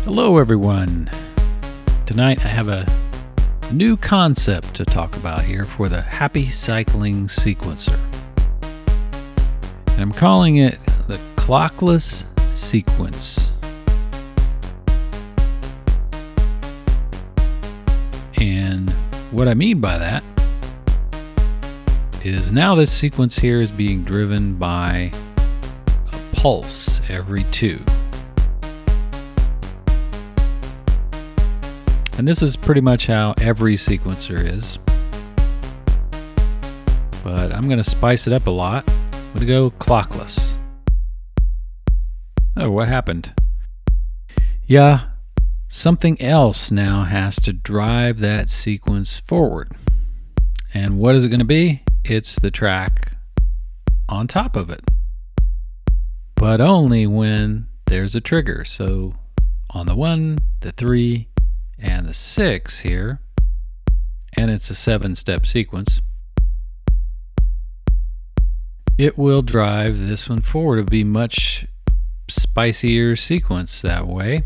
Hello everyone. Tonight I have a new concept to talk about here for the happy cycling sequencer. And I'm calling it the Clockless sequence. And what I mean by that is now this sequence here is being driven by a pulse every 2. And this is pretty much how every sequencer is. But I'm going to spice it up a lot. I'm going to go clockless. Oh, what happened? Yeah, something else now has to drive that sequence forward. And what is it going to be? It's the track on top of it. But only when there's a trigger. So on the 1, the 3, and the 6 here, and it's a 7-step sequence, it will drive this one forward. It'll be much spicier sequence that way.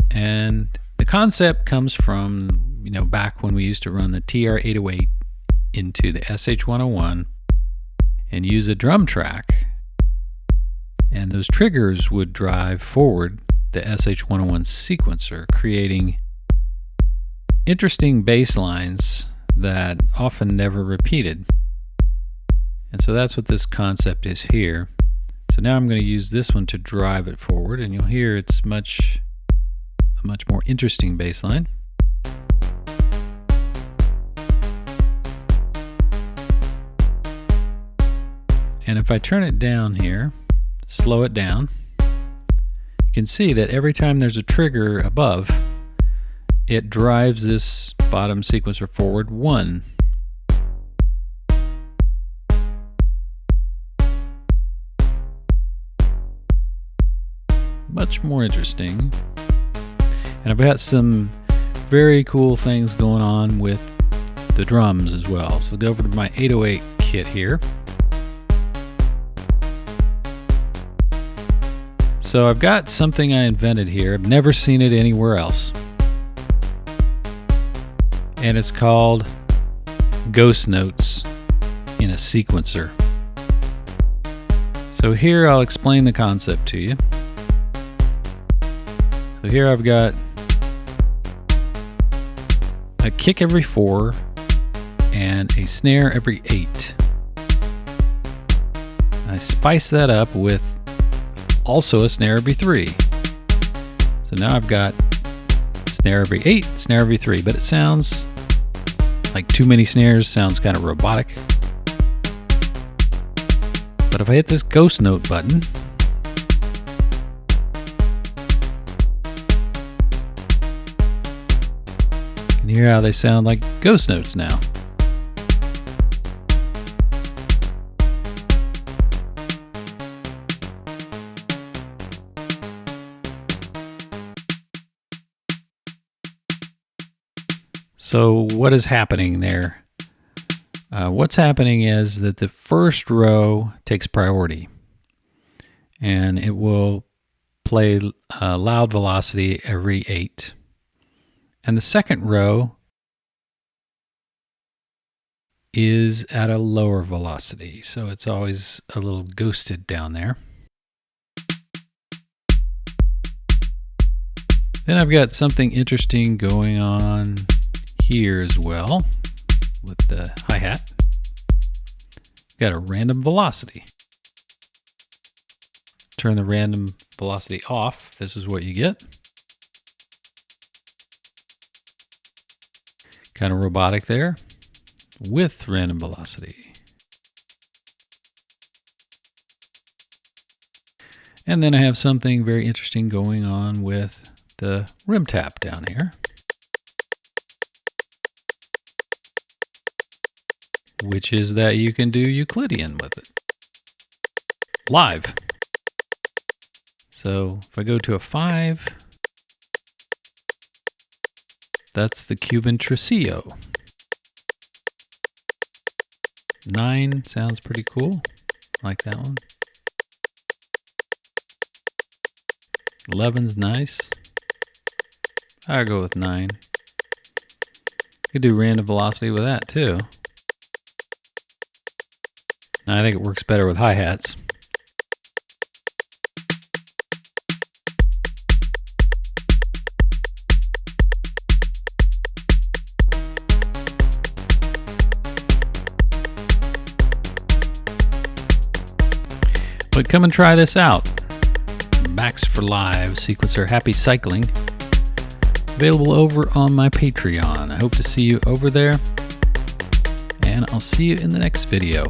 And the concept comes from, back when we used to run the TR-808 into the SH-101 and use a drum track, and those triggers would drive forward the SH-101 sequencer, creating interesting bass lines that often never repeated. And so that's what this concept is here. So now I'm going to use this one to drive it forward, and you'll hear it's a much more interesting bass line. And if I turn it down here, slow it down, you can see that every time there's a trigger above, it drives this bottom sequencer forward 1. Much more interesting. And I've got some very cool things going on with the drums as well. So go over to my 808 kit here. So I've got something I invented here. I've never seen it anywhere else. And it's called ghost notes in a sequencer. So here I'll explain the concept to you. So here I've got a kick every 4 and a snare every 8. I spice that up with also a snare every 3. So now I've got snare every 8, snare every 3, but it sounds like too many snares, sounds kind of robotic. But if I hit this ghost note button, you can hear how they sound like ghost notes now. So what is happening there? What's happening is that the first row takes priority, and it will play loud velocity every 8. And the second row is at a lower velocity, so it's always a little ghosted down there. Then I've got something interesting going on here as well with the hi-hat. Got a random velocity. Turn the random velocity off. This is what you get. Kind of robotic there with random velocity. And then I have something very interesting going on with the rim tap down here, which is that you can do Euclidean with it live. So if I go to a 5, that's the Cuban Tresillo. 9 sounds pretty cool. Like that one. 11's nice. I'll go with 9. Could do random velocity with that too. I think it works better with hi-hats. But come and try this out. Max for Live sequencer Happy Cycling. Available over on my Patreon. I hope to see you over there. And I'll see you in the next video.